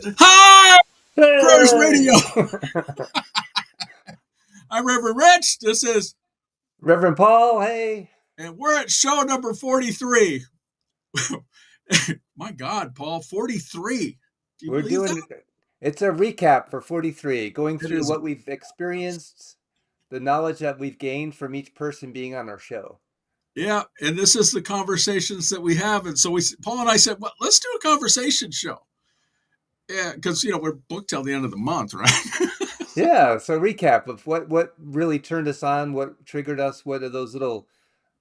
Hi, Prayers Radio. Hey! I'm Reverend Rich. This is, Reverend Paul, hey. and we're at show number 43. My God, Paul, 43. Do you We're believe that? doing it's a recap for 43, going It through is. what we've experienced, the knowledge that we've gained from each person being on our show. Yeah, and this is the conversations that we have. And so Paul and I said, well, let's do a conversation show. Yeah, because, we're booked till the end of the month, right? Yeah, so recap of what really turned us on, what triggered us, what are those little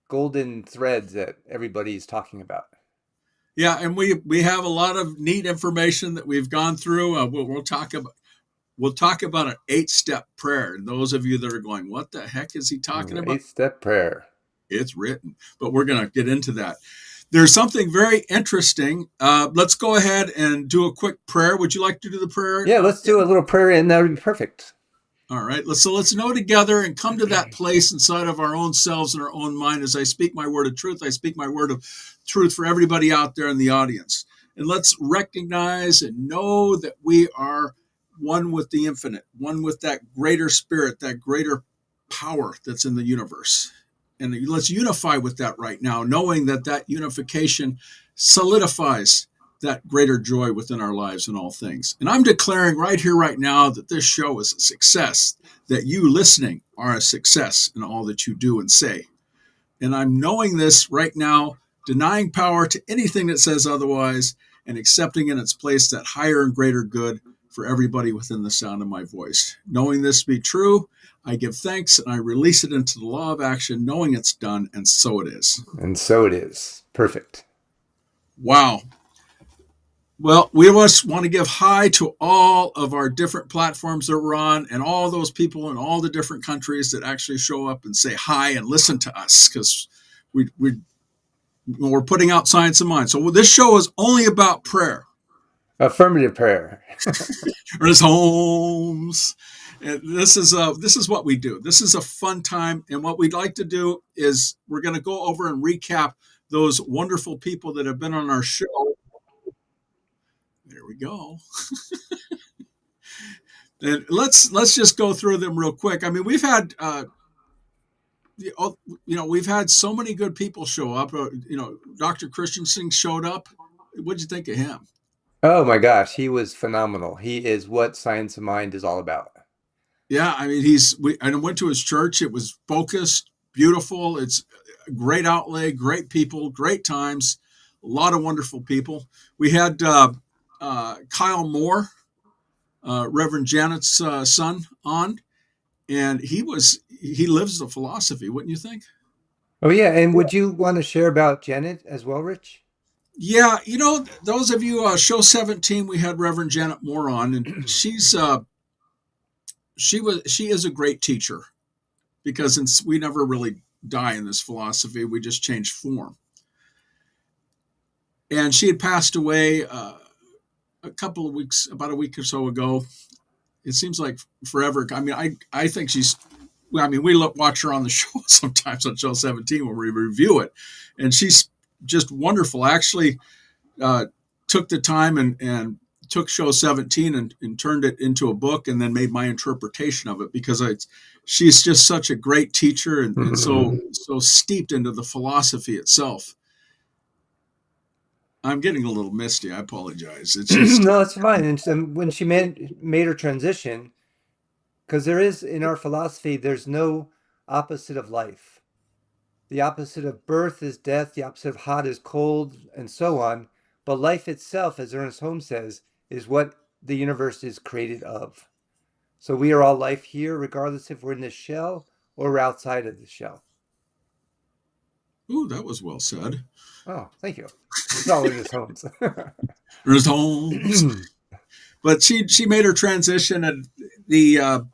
golden threads that everybody's talking about. Yeah, and we have a lot of neat information that we've gone through. We'll talk about an 8-step prayer. And those of you that are going, what the heck is he talking about? 8-step prayer. It's written, but we're going to get into that. There's something very interesting. Let's go ahead and do a quick prayer. Would you like to do the prayer? Yeah, let's do a little prayer and that would be perfect. All right. Let's know together and come to that place inside of our own selves and our own mind. As I speak my word of truth, I speak my word of truth for everybody out there in the audience. And let's recognize and know that we are one with the infinite, one with that greater spirit, that greater power that's in the universe. And let's unify with that right now, knowing that unification solidifies that greater joy within our lives in all things. And I'm declaring right here, right now, that this show is a success, that you listening are a success in all that you do and say. And I'm knowing this right now, denying power to anything that says otherwise, and accepting in its place that higher and greater good for everybody within the sound of my voice. Knowing this to be true, I give thanks and I release it into the law of action, knowing it's done, and so it is. And so it is. Perfect. Wow. Well, we just want to give hi to all of our different platforms that we're on and all those people in all the different countries that actually show up and say hi and listen to us, because we're putting out Science of Mind. So this show is only about prayer. Affirmative prayer. Ernest Holmes. And this is what we do. This is a fun time. And what we'd like to do is we're going to go over and recap those wonderful people that have been on our show. There we go. And let's just go through them real quick. I mean, we've had we've had so many good people show up. Dr. Christensen showed up. What'd you think of him? Oh my gosh, he was phenomenal. He is what Science of Mind is all about. Yeah, I mean, I went to his church. It was focused, beautiful. It's a great outlay, great people, great times, a lot of wonderful people. We had Kyle Moore, Reverend Janet's son, on, and he lives the philosophy, wouldn't you think? Oh yeah, and would you want to share about Janet as well, Rich? Yeah, those of you show 17, we had Reverend Janet Moore on, and she is a great teacher, because we never really die in this philosophy. We just change form. And she had passed away about a week or so ago. It seems like forever. I mean, I think we watch her on the show sometimes on show 17 when we review it. And she's just wonderful. Actually, took the time and took show 17 and turned it into a book, and then made my interpretation of it, because she's just such a great teacher and so steeped into the philosophy itself. I'm getting a little misty. I apologize. It's just No, it's fine. And when she made her transition, because there is in our philosophy, there's no opposite of life. The opposite of birth is death. The opposite of hot is cold, and so on. But life itself, as Ernest Holmes says, is what the universe is created of. So we are all life here, regardless if we're in the shell or we're outside of the shell. Ooh, that was well said. Oh, thank you. It's all Ernest Holmes. Ernest Holmes. But she made her transition, and we're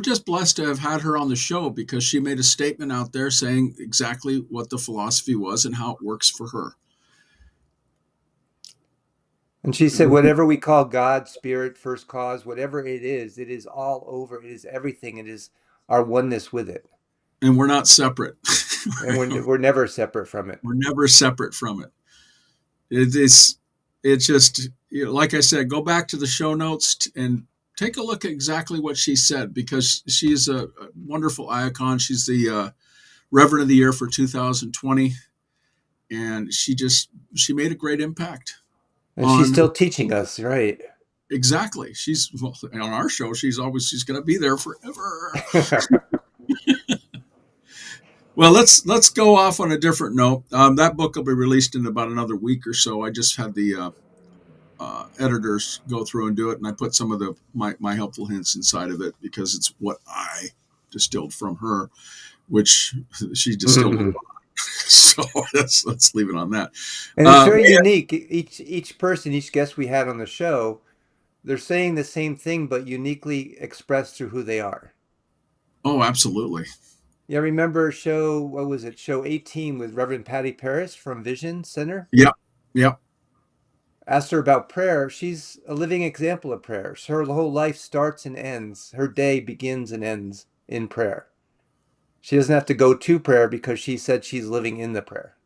just blessed to have had her on the show, because she made a statement out there saying exactly what the philosophy was and how it works for her. And she said, whatever we call God, spirit, first cause, whatever it is all over. It is everything. It is our oneness with it. And we're not separate. And we're never separate from it. We're never separate from it. It's it's just, like I said, go back to the show notes and take a look at exactly what she said, because she's a wonderful icon. She's the Reverend of the Year for 2020, and she made a great impact And she's on still teaching us, right? exactly. She's well, on our show. She's going to be there forever. Well, let's go off on a different note. That book will be released in about another week or so. I just had the editors go through and do it, and I put some of my helpful hints inside of it because it's what I distilled from her, which she distilled. And So let's leave it on that. it's very Yeah. unique. Each person, each guest we had on the show, they're saying the same thing, but uniquely expressed through who they are. Oh, absolutely. Yeah, remember show, what was it? Show 18 with Reverend Patty Paris from Vision Center. Yep. Yep. Asked her about prayer. She's a living example of prayer. Her whole life starts and ends. Her day begins and ends in prayer. She doesn't have to go to prayer because she said she's living in the prayer.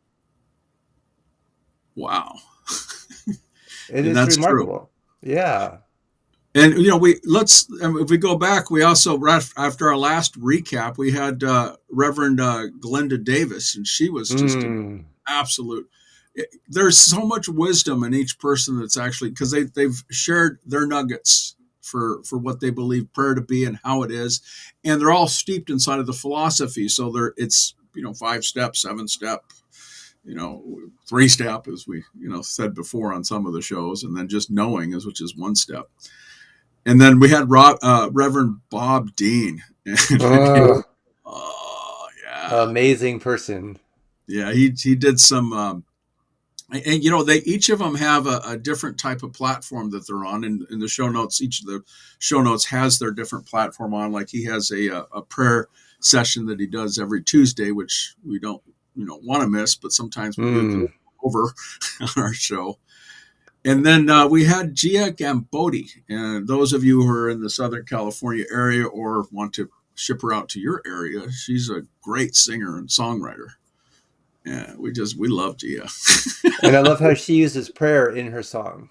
Wow. It And is that's true. remarkable. Yeah. And if we go back, we also after our last recap, we had Reverend Glenda Davis, and she was just an Mm. absolute. There's so much wisdom in each person that's actually, because they've shared their nuggets for what they believe prayer to be and how it is, and they're all steeped inside of the philosophy. So it's 5 step, 7 step, 3 step, as we said before on some of the shows, and then just knowing which is 1 step. And then we had Reverend Bob Dean. Oh, Oh yeah, amazing person. yeah. He did some, and they each of them have a different type of platform that they're on. In the show notes, each of the show notes has their different platform on. Like he has a prayer session that he does every Tuesday, which we don't want to miss, but sometimes we do Mm. over on our show. And then we had Gia Gambodi. And those of you who are in the Southern California area or want to ship her out to your area, she's a great singer and songwriter. Yeah, we love Gia. And I love how she uses prayer in her song.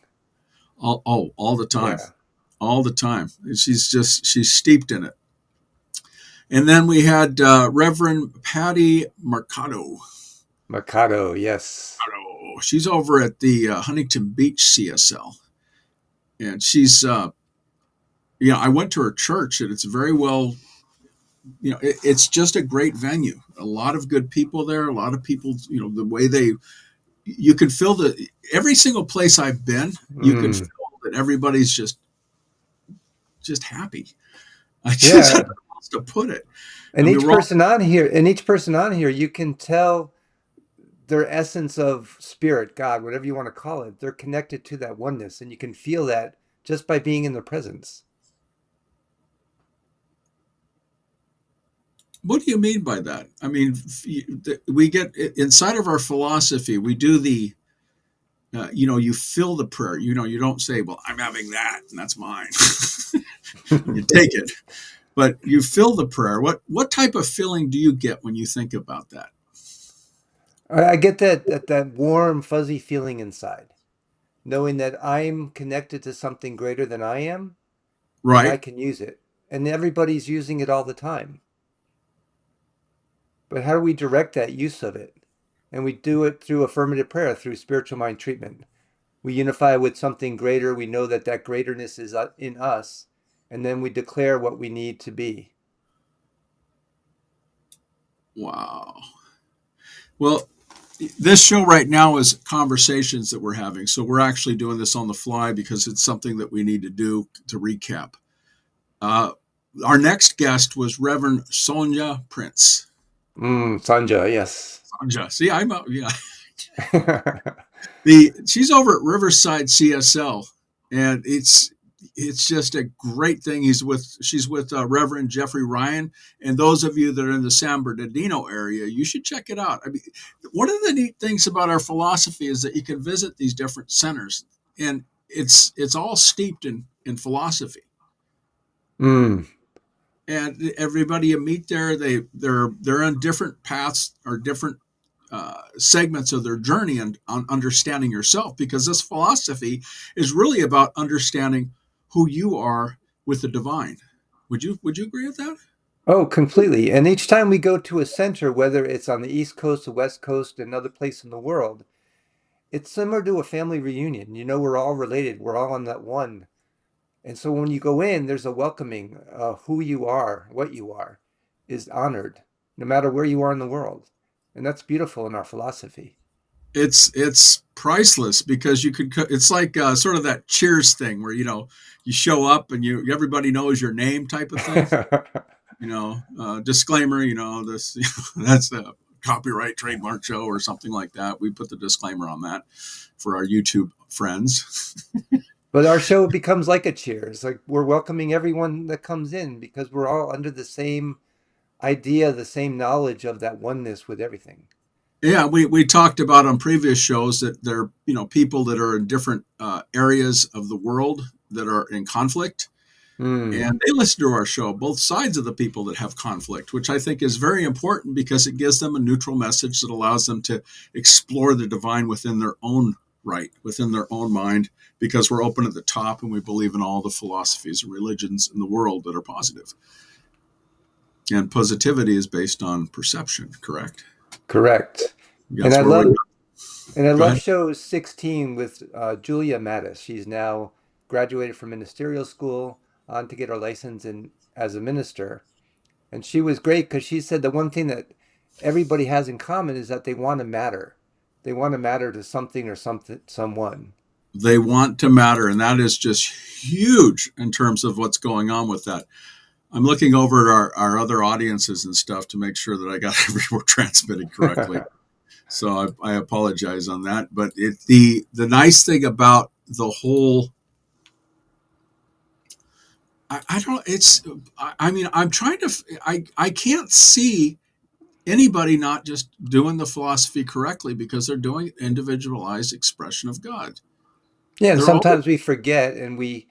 all the time. Yeah. All the time. She's steeped in it. And then we had Reverend Patty Mercado. Mercado, yes. She's over at the Huntington Beach CSL. And she's I went to her church, and it's very well, it's just a great venue. A lot of good people there. A lot of people, the way you can feel every single place I've been, you can feel Mm. that everybody's just happy. I just Yeah. don't know how else to put it. I And mean, each person on here, you can tell their essence of spirit, God, whatever you want to call it. They're connected to that oneness, and you can feel that just by being in their presence. what do you mean by that? I mean, we get inside of our philosophy, we do you fill the prayer. You don't say, well, I'm having that, and that's mine. You take it. But you fill the prayer. What type of feeling do you get when you think about that? I get that warm, fuzzy feeling inside, knowing that I'm connected to something greater than I am, and I Right? can use it. And everybody's using it all the time. But how do we direct that use of it? And we do it through affirmative prayer, through spiritual mind treatment. We unify with something greater. We know that that greaterness is in us, and then we declare what we need to be. Wow. Well, this show right now is conversations that we're having. So we're actually doing this on the fly because it's something that we need to do to recap. Our next guest was Reverend Sonja Prince. Sanja, yes. Sonja, see, yeah. She's over at Riverside CSL, and it's just a great thing. She's with Reverend Jeffrey Ryan, and those of you that are in the San Bernardino area, you should check it out. I mean, one of the neat things about our philosophy is that you can visit these different centers, and it's all steeped in philosophy. Mm. And everybody you meet there, they're on different paths or different segments of their journey and on understanding yourself, because this philosophy is really about understanding who you are with the divine. Would you agree with that? Oh, completely. And each time we go to a center, whether it's on the East Coast, the West Coast, another place in the world, it's similar to a family reunion. You know, we're all related. We're all on that one. And so when you go in, there's a welcoming. Who you are, what you are, is honored, no matter where you are in the world. And that's beautiful in our philosophy. It's priceless, because it's like sort of that Cheers thing where you show up and everybody knows your name type of thing. Disclaimer, this that's a copyright trademark show or something like that. We put the disclaimer on that for our YouTube friends. But our show becomes like a Cheers. Like we're welcoming everyone that comes in because we're all under the same idea, the same knowledge of that oneness with everything. Yeah, we talked about on previous shows that there are people that are in different areas of the world that are in conflict, Mm, and they listen to our show, both sides of the people that have conflict, which I think is very important because it gives them a neutral message that allows them to explore the divine within their own right, within their own mind, because we're open at the top and we believe in all the philosophies and religions in the world that are positive. And positivity is based on perception, correct? correct. And That's I where we love and I go love ahead. show 16 with Julia Mattis. She's now graduated from ministerial school on to get her license in as a minister. And she was great because she said the one thing that everybody has in common is that they want to matter. They want to matter to something or something, someone. They want to matter, and that is just huge in terms of what's going on with that. I'm looking over at our other audiences and stuff to make sure that I got everyone transmitted correctly. So I apologize on that. But the nice thing about the whole, I don't, it's, I mean, I'm trying to, I can't see anybody not just doing the philosophy correctly because they're doing individualized expression of God. Yeah, and They're all, sometimes we forget and we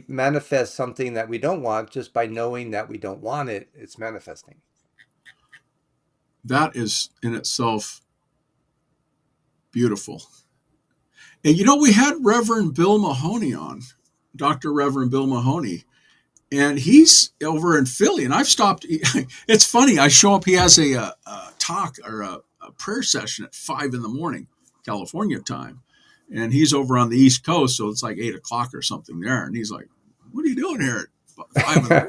manifest something that we don't want just by knowing that we don't want it. It's manifesting. that is in itself beautiful. And we had Reverend Bill Mahoney on, Dr. Reverend Bill Mahoney, and he's over in Philly. And I've stopped. It's funny. I show up. He has a talk or a prayer session at 5 a.m. California time, and he's over on the East Coast, so it's like 8 o'clock or something there. And he's like, "What are you doing here at 5 in the morning?"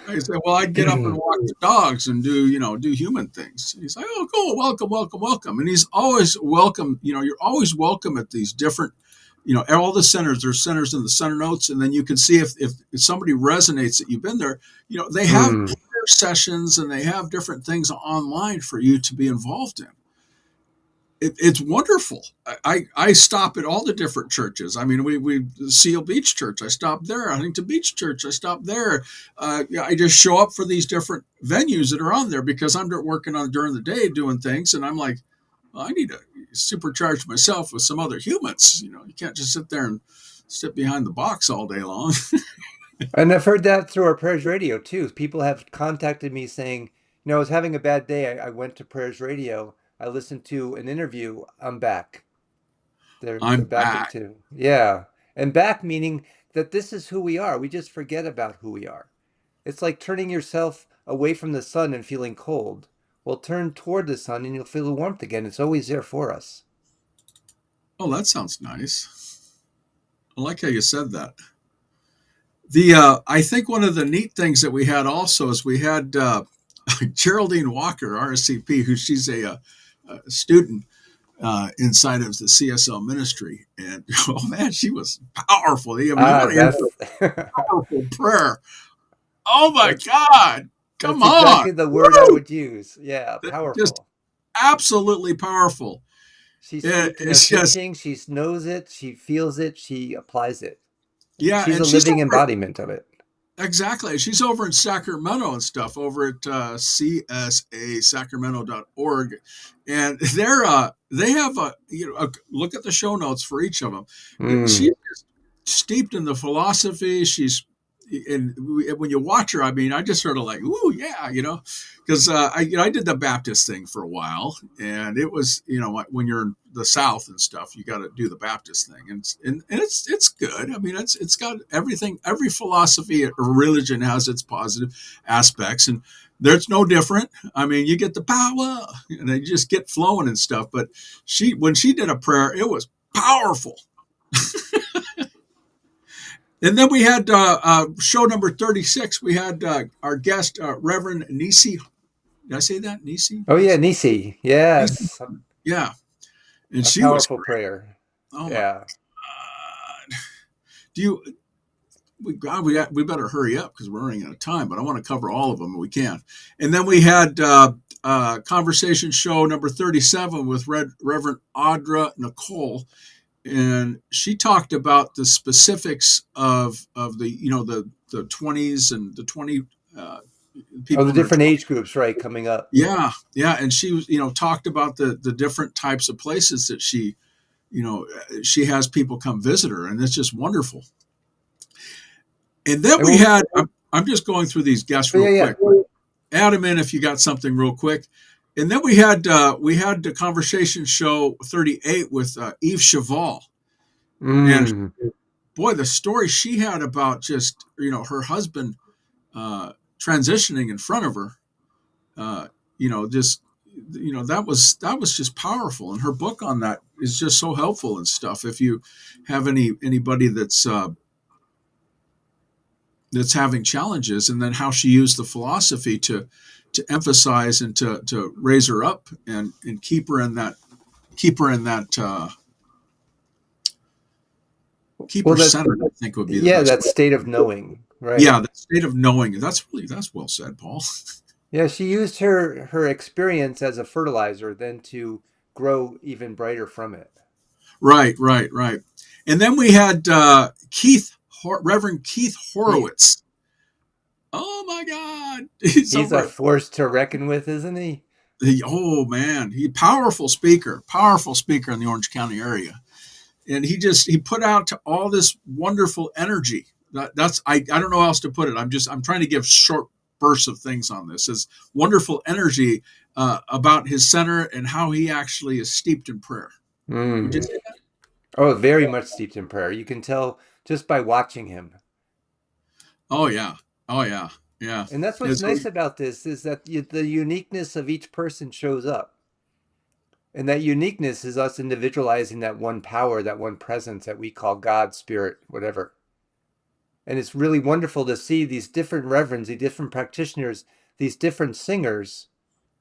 I said, "Well, I'd get up and walk the dogs and do human things." And he's like, "Oh, cool, welcome, welcome, welcome." And he's always welcome. You're always welcome at these different, all the centers. There's centers in the center notes, and then you can see if somebody resonates that you've been there. They have Mm. prayer sessions and they have different things online for you to be involved in. It's wonderful. I stop at all the different churches. I mean, we Seal Beach Church. I stopped there. Huntington Beach Church. I stopped there. I just show up for these different venues that are on there because I'm working on during the day doing things, and I'm like, well, I need to supercharge myself with some other humans. You can't just sit there and sit behind the box all day long. And I've heard that through our Prayers Radio too. People have contacted me saying, I was having a bad day. I went to Prayers Radio. I listened to an interview. I'm back. They're I'm back back. into, yeah. And back meaning that this is who we are. We just forget about who we are. It's like turning yourself away from the sun and feeling cold. Well, turn toward the sun and you'll feel the warmth again. It's always there for us. Oh, that sounds nice. I like how you said that. The I think one of the neat things that we had also is we had Geraldine Walker, RSCP, who she's a student inside of the CSL ministry, and oh man, she was powerful. I mean, you Ah, want to hear that's a powerful prayer? Oh my that's God, come that's on! exactly the word I Woo! would use. Yeah, Just powerful. absolutely powerful. She's speaking her It's just teaching. She knows it. She feels it. She applies it. yeah, She's and a she's living over embodiment of it. exactly. She's over in Sacramento and stuff over at csasacramento.org, and they have look at the show notes for each of them. She's Mm. just steeped in the philosophy. She's when you watch her, I mean, I just sort of like, ooh, yeah, because I did the Baptist thing for a while, and it was, when you're in the South and stuff, you got to do the Baptist thing, and it's good. I mean, it's got everything. Every philosophy or religion has its positive aspects, and there's no different. I mean, you get the power, and they just get flowing and stuff. But when she did a prayer, it was powerful. And then we had show number 36. We had our guest, Reverend Nisi. Did I say that? Nisi? Oh yeah, Nisi. Nisi. Yes. Yeah. And A she was powerful great. prayer. Oh my Yeah. God. We better hurry up because we're running out of time, but I want to cover all of them if we can. And then we had conversation show number 37 with Reverend Audra Nicole. And she talked about the specifics of the 20s and the 20 people. Oh, the different age groups, right, coming up. Yeah, and she was talked about the different types of places that she has people come visit her, and it's just wonderful. And then we had I'm just going through these guests real quick. Add them in if you got something real quick. And then we had the conversation show 38 with Eve Cheval. And boy, the story she had about just her husband transitioning in front of her, that was just powerful. And her book on that is just so helpful and stuff. If you have anybody that's having challenges, and then how she used the philosophy to emphasize and to raise her up and keep her in that centered, I think would be the best that way. state of knowing, right? Yeah, the state of knowing. That's well said, Paul. Yeah, she used her experience as a fertilizer then to grow even brighter from it. Right. And then we had Reverend Keith Horowitz. Oh my God, he's a force to reckon with, isn't he? Oh man, powerful speaker in the Orange County area, and he put out all this wonderful energy. I don't know how else to put it. I'm trying to give short bursts of things on this. Is wonderful energy about his center and how he actually is steeped in prayer. Would you say that? Oh, very much steeped in prayer. You can tell just by watching him. Oh yeah. Yeah. And that's what's nice about this, is that the uniqueness of each person shows up. And that uniqueness is us individualizing that one power, that one presence that we call God, Spirit, whatever. And it's really wonderful to see these different reverends, these different practitioners, these different singers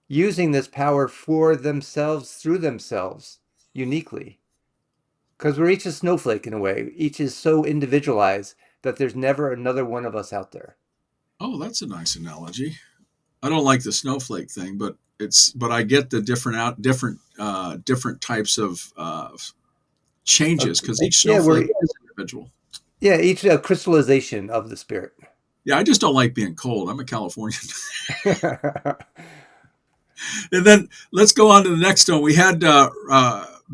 using this power for themselves, through themselves, uniquely. Because we're each a snowflake in a way. Each is so individualized that there's never another one of us out there. Oh, that's a nice analogy. I don't like the snowflake thing, but I get the different types of changes, because each snowflake is individual. Yeah, each crystallization of the Spirit. Yeah, I just don't like being cold. I'm a Californian. And then let's go on to the next one. We had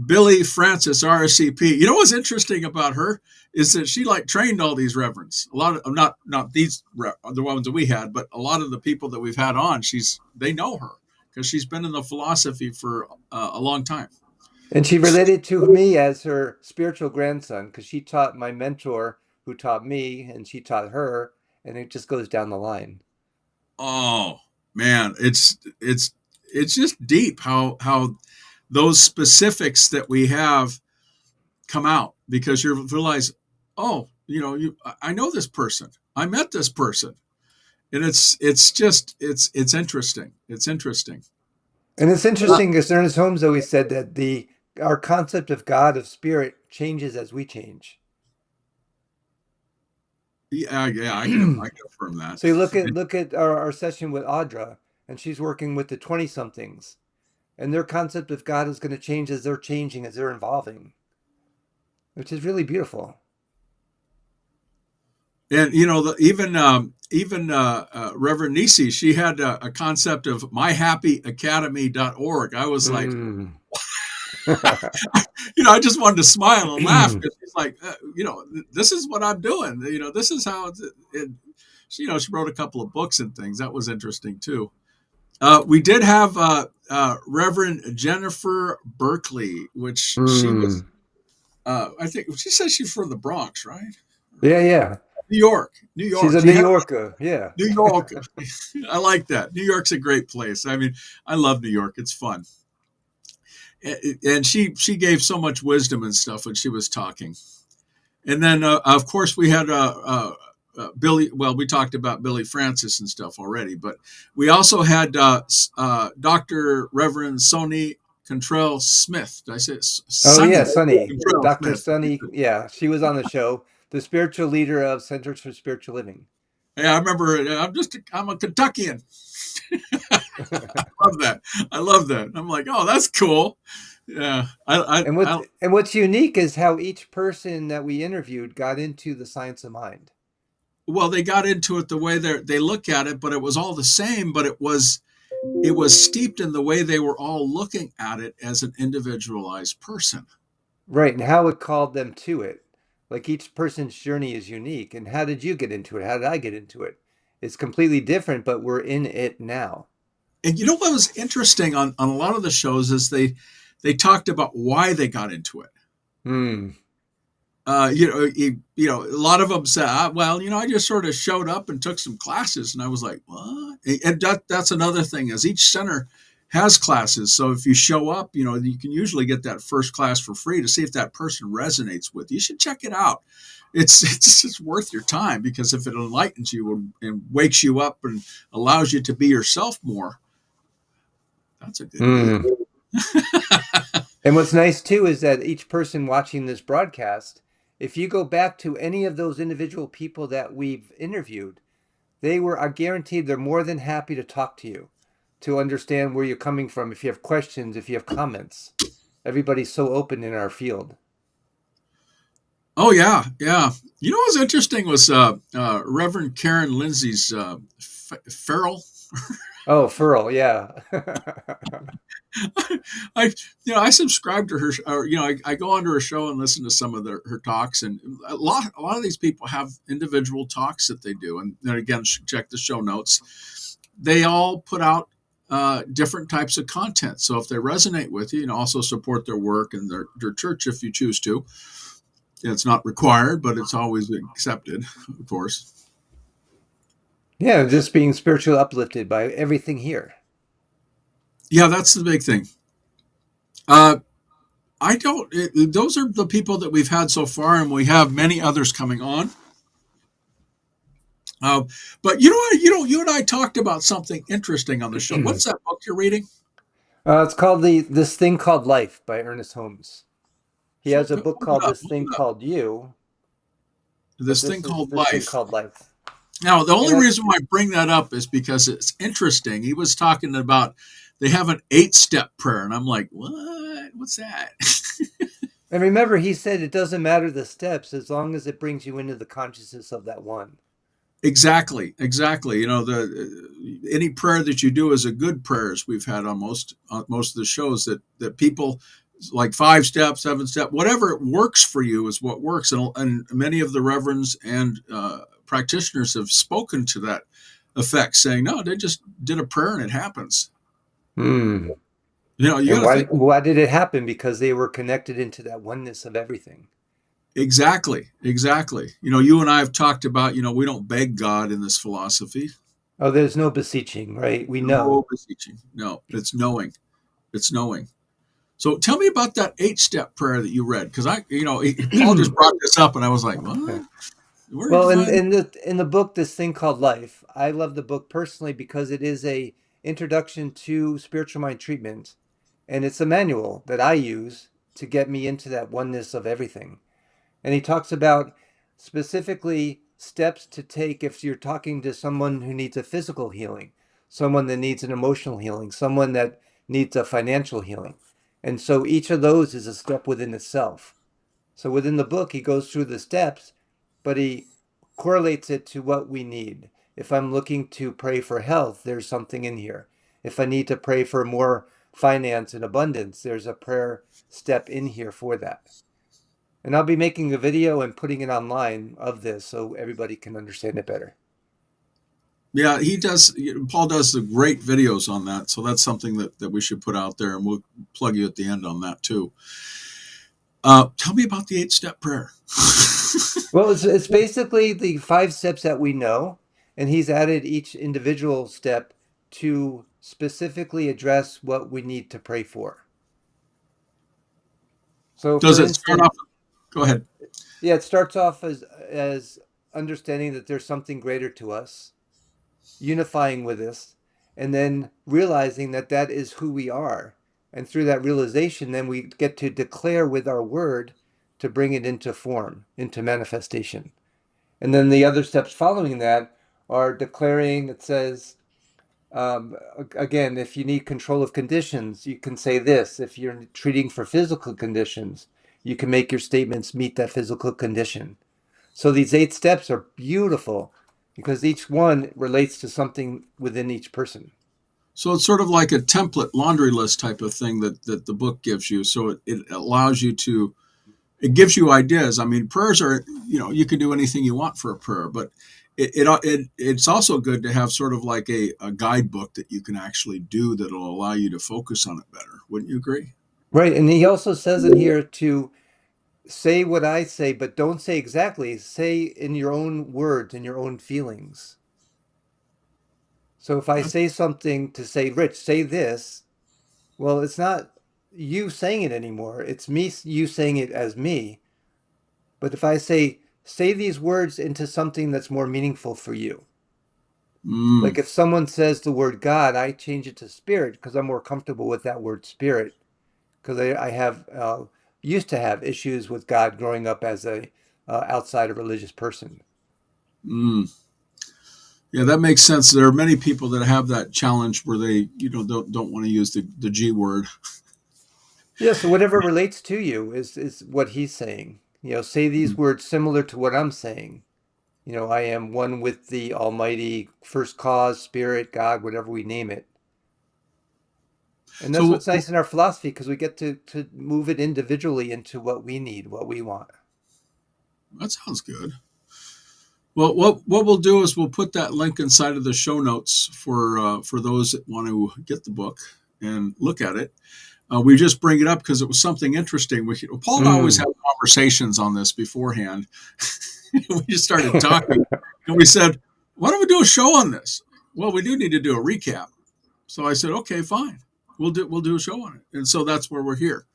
Billy Francis, RSCP. You know what's interesting about her is that she trained all these reverends. A lot of not these the ones that we had, but a lot of the people that we've had on, they know her because she's been in the philosophy for a long time. And she related to me as her spiritual grandson, because she taught my mentor, who taught me, and she taught her, and it just goes down the line. Oh man, it's just deep how those specifics that we have come out, because you realize, oh, I know this person, I met this person, and it's interesting. It's interesting. And it's interesting because Ernest Holmes always said that our concept of God, of spirit, changes as we change. Yeah, I can affirm that. So you look at our session with Audra, and she's working with the 20-somethings, and their concept of God is going to change as they're changing, as they're evolving, which is really beautiful. And even Reverend Nisi, she had a concept of myhappyacademy.org. I was like, I just wanted to smile and laugh because she's like, this is what I'm doing. This is how she wrote a couple of books and things. That was interesting too. We did have Reverend Jennifer Berkeley, which she was, Mm. I think she says she's from the Bronx, right? Yeah, yeah. New York, New She's York. a She New had Yorker. Yeah. New York. I like that. New York's a great place. I mean, I love New York. It's fun. And she gave so much wisdom and stuff when she was talking. And then, of course, we had Billy. Well, we talked about Billy Francis and stuff already, but we also had Dr. Reverend Sonny Cantrell Smith. Did I say Oh, Sonny yeah, Sunny. Cantrell Dr. Smith? Sunny. Yeah, she was on the show. The spiritual leader of Centers for Spiritual Living. Yeah, I remember. I'm a Kentuckian. Love that. I love that. I'm like, oh, that's cool. Yeah, And what's unique is how each person that we interviewed got into the science of mind. well, they got into it the way they look at it, but it was all the same. But it was steeped in the way they were all looking at it as an individualized person. Right, and how it called them to it. Like each person's journey is unique. And how did you get into it? How did I get into it? It's completely different, but we're in it now. And you know what was interesting on a lot of the shows is they talked about why they got into it. Hmm. A lot of them said, well, I just sort of showed up and took some classes, and I was like, what? And that's another thing is each center has classes. So if you show up, you can usually get that first class for free to see if that person resonates with you. You should check it out. It's worth your time because if it enlightens you and wakes you up and allows you to be yourself more, that's a good deal. Hmm. And what's nice too is that each person watching this broadcast, if you go back to any of those individual people that we've interviewed, are guaranteed they're more than happy to talk to you, to understand where you're coming from. If you have questions, if you have comments, everybody's so open in our field. Oh yeah, yeah. What was interesting was Reverend Karen Lindsay's Farrell. Oh, Furl, yeah. I I subscribe to her. Or, I go onto her show and listen to some of her talks, and a lot of these people have individual talks that they do. And then again, check the show notes. They all put out different types of content. So if they resonate with you, also support their work and their church if you choose to. It's not required, but it's always accepted, of course. Yeah, just being spiritually uplifted by everything here. Yeah, that's the big thing. Uh, I don't. Those are the people that we've had so far, and we have many others coming on. Uh, but you and I talked about something interesting on the show. What's that book you're reading? It's called This Thing Called Life by Ernest Holmes. He has a Hold book it called up. This Hold Thing it up. Called You, but This thing this is called This Thing life. Called Life. Now, the And only that's reason why I bring that up is because it's interesting. He was talking about they have an 8-step prayer, and I'm like, what? What's that? And remember, he said it doesn't matter the steps as long as it brings you into the consciousness of that one. Exactly, exactly. The any prayer that you do is a good prayer, as we've had on most of the shows that people like 5 step, 7-step, whatever works for you is what works, and many of the reverends and practitioners have spoken to that effect, saying no, they just did a prayer and it happens. Hmm. You got And to think why did it happen? Because they were connected into that oneness of everything. exactly, exactly. You and I have talked about we don't beg God in this philosophy. Oh, there's no beseeching, right? We No know. beseeching. No, it's knowing. It's knowing. So tell me about that 8-step prayer that you read, because Paul just brought this up, and I was like, what? Where did you Well, find? in the book, This Thing Called Life, I love the book personally because it is a introduction to spiritual mind treatment, and it's a manual that I use to get me into that oneness of everything. And he talks about specifically steps to take if you're talking to someone who needs a physical healing, someone that needs an emotional healing, someone that needs a financial healing. And so each of those is a step within itself. So within the book, he goes through the steps, but he correlates it to what we need. If I'm looking to pray for health, there's something in here. If I need to pray for more finance and abundance, there's a prayer step in here for that. And I'll be making a video and putting it online of this so everybody can understand it better. Yeah, he does. Paul does the great videos on that. So that's something that we should put out there, and we'll plug you at the end on that too. Tell me about the 8-step prayer. Well, it's basically the 5 steps that we know, and he's added each individual step to specifically address what we need to pray for. So, Does for it start instance, off? Go ahead. yeah, it starts off as understanding that there's something greater to us, unifying with us, and then realizing that that is who we are. And through that realization, then we get to declare with our word to bring it into form, into manifestation. And then the other steps following that are declaring, it says, again, if you need control of conditions, you can say this. If you're treating for physical conditions, you can make your statements meet that physical condition. So these 8 steps are beautiful because each one relates to something within each person. So it's sort of like a template laundry list type of thing that the book gives you. So it allows you to, it gives you ideas. I mean, prayers are, you can do anything you want for a prayer, but it's also good to have sort of like a guidebook that you can actually do that'll allow you to focus on it better. Wouldn't you agree? Right. And he also says in here to say what I say, but don't say exactly. Say in your own words, in your own feelings. So if I say something to say, Rich, say this, well, it's not you saying it anymore. It's me, you saying it as me. But if I say these words into something that's more meaningful for you. Mm, Like if someone says the word God, I change it to spirit because I'm more comfortable with that word spirit. Because I have used to have issues with God growing up as a outside a religious person. mm. Yeah, that makes sense. There are many people that have that challenge where they, don't want to use the G word. Yeah, so whatever relates to you is what he's saying. Say these words similar to what I'm saying. I am one with the Almighty first cause, spirit, God, whatever we name it. And that's So what's nice in our philosophy because we get to move it individually into what we need, what we want. that sounds good. Well, what we'll do is we'll put that link inside of the show notes for those that want to get the book and look at it. We just bring it up because it was something interesting. Paul and I always Mm. have conversations on this beforehand. We just started talking, and we said, "Why don't we do a show on this?" Well, we do need to do a recap. So I said, "Okay, fine. We'll do a show on it." And so that's where we're here,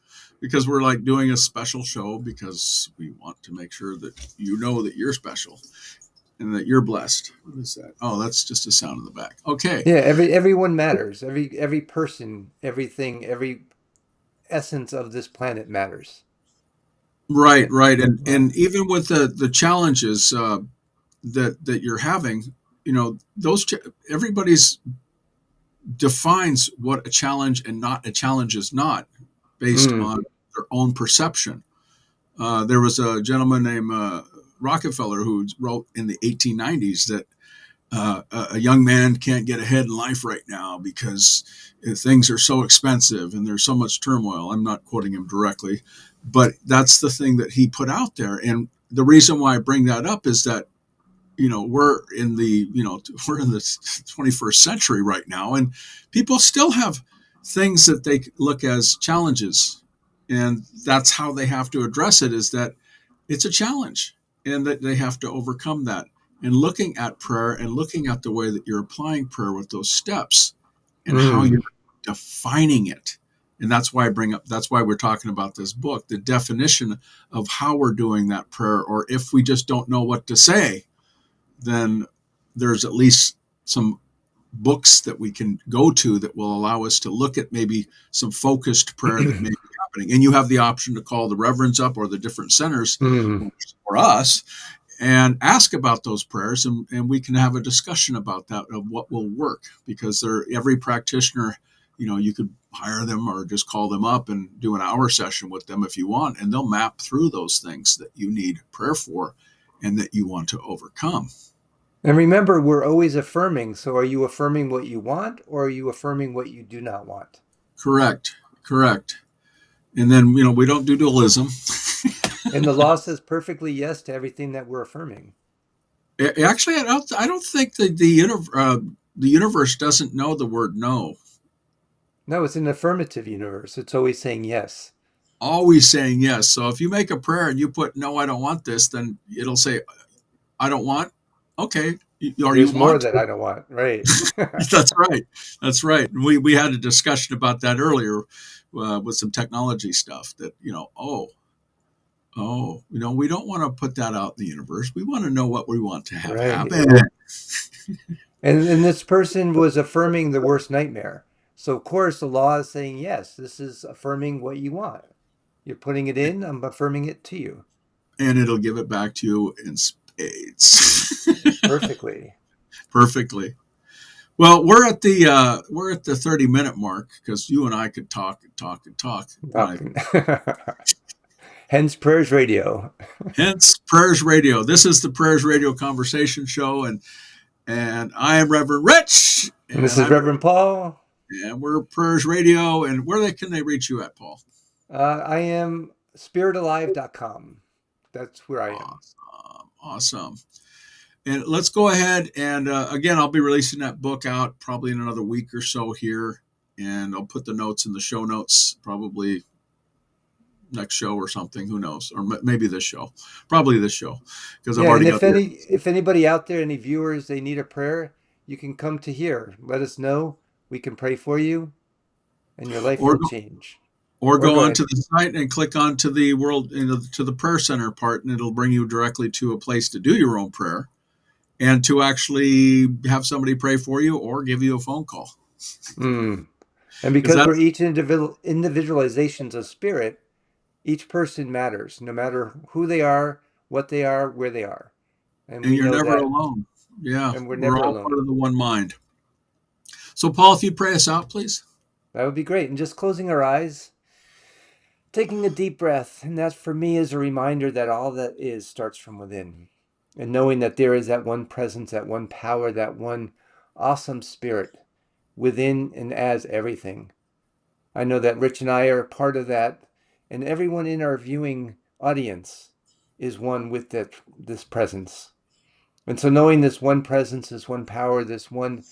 because we're like doing a special show because we want to make sure that you know that you're special and that you're blessed. What is that? Oh, that's just a sound in the back. Okay. Yeah, everyone matters. Every person, everything, every essence of this planet matters. Right, Yeah. right. And Yeah. and even with the challenges that you're having, those everybody's defines what a challenge and not a challenge is not based Mm. on their own perception. There was a gentleman named Rockefeller who wrote in the 1890s that a young man can't get ahead in life right now because things are so expensive and there's so much turmoil. I'm not quoting him directly, but that's the thing that he put out there. And the reason why I bring that up is that we're in the 21st century right now, and people still have things that they look as challenges, and that's how they have to address it. Is that it's a challenge and that they have to overcome that. And looking at prayer and looking at the way that you're applying prayer with those steps and how Mm. you're defining it. And that's why we're talking about this book, the definition of how we're doing that prayer. Or if we just don't know what to say, then there's at least some books that we can go to that will allow us to look at maybe some focused prayer that may be happening. And you have the option to call the reverends up or the different centers Mm. or us and ask about those prayers, and we can have a discussion about that of what will work, because every practitioner, you could hire them or just call them up and do an hour session with them if you want, and they'll map through those things that you need prayer for and that you want to overcome. And remember, we're always affirming. So are you affirming what you want or are you affirming what you do not want? Correct. Correct. And then, we don't do dualism. And the law says perfectly yes to everything that we're affirming. Actually, I don't think that the universe doesn't know the word no. No, it's an affirmative universe. It's always saying yes. Always saying yes. So if you make a prayer and you put no, I don't want this, then it'll say, I don't want. Okay. Or you There's more want that to. I don't want. Right. That's right. That's right. And we had a discussion about that earlier with some technology stuff that, we don't want to put that out in the universe. We want to know what we want to have Right. happen. And this person was affirming the worst nightmare. So of course the law is saying yes, this is affirming what you want. You're putting it in, I'm affirming it to you. And it'll give it back to you in spades. Perfectly. Perfectly. Well, we're at the 30-minute mark because you and I could talk and talk and talk. Hence Prayers Radio. Hence Prayers Radio. This is the Prayers Radio Conversation Show, and I am Reverend Rich, And this is Reverend Paul. and we're Prayers Radio. And where can they reach you at, Paul? I am spiritalive.com. That's where I am. Awesome. And let's go ahead and again, I'll be releasing that book out probably in another week or so here, and I'll put the notes in the show notes probably next show or something. Who knows? Or maybe this show. Probably this show because I've already got. If anybody out there, any viewers, they need a prayer, you can come to here. Let us know. We can pray for you, and your life will change. Or go onto the site and click onto the to the prayer center part, and it'll bring you directly to a place to do your own prayer and to actually have somebody pray for you or give you a phone call. And because we're each individualizations of spirit, each person matters, no matter who they are, what they are, where they are. And you're never alone. Yeah. And we're never all alone. Part of the one mind. So, Paul, if you pray us out, please. That would be great. And just closing our eyes, taking a deep breath. And that for me is a reminder that all that is starts from within. And knowing that there is that one presence, that one power, that one awesome spirit within and as everything. I know that Rich and I are part of that. And everyone in our viewing audience is one with this presence. And so knowing this one presence, this one power, this one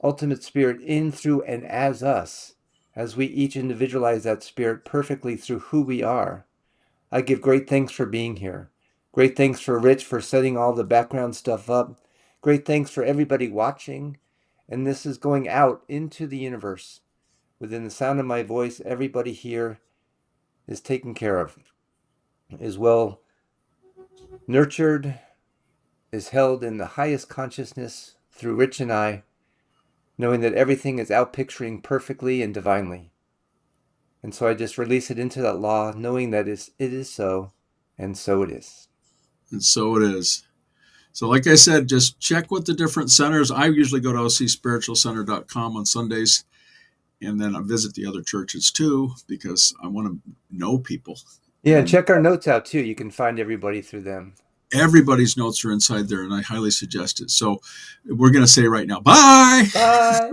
ultimate spirit in, through, and as us, as we each individualize that spirit perfectly through who we are, I give great thanks for being here. Great thanks for Rich for setting all the background stuff up. Great thanks for everybody watching. And this is going out into the universe. Within the sound of my voice, everybody here is taken care of, is well nurtured, is held in the highest consciousness through Rich and I, knowing that everything is outpicturing perfectly and divinely. And so I just release it into that law, knowing that it is so, and so it is. And so it is. So like I said, just check with the different centers. I usually go to ocspiritualcenter.com on Sundays, and then I visit the other churches too, because I want to know people. Yeah, and check our notes out too. You can find everybody through them. Everybody's notes are inside there, and I highly suggest it. So we're going to say right now, bye. Bye.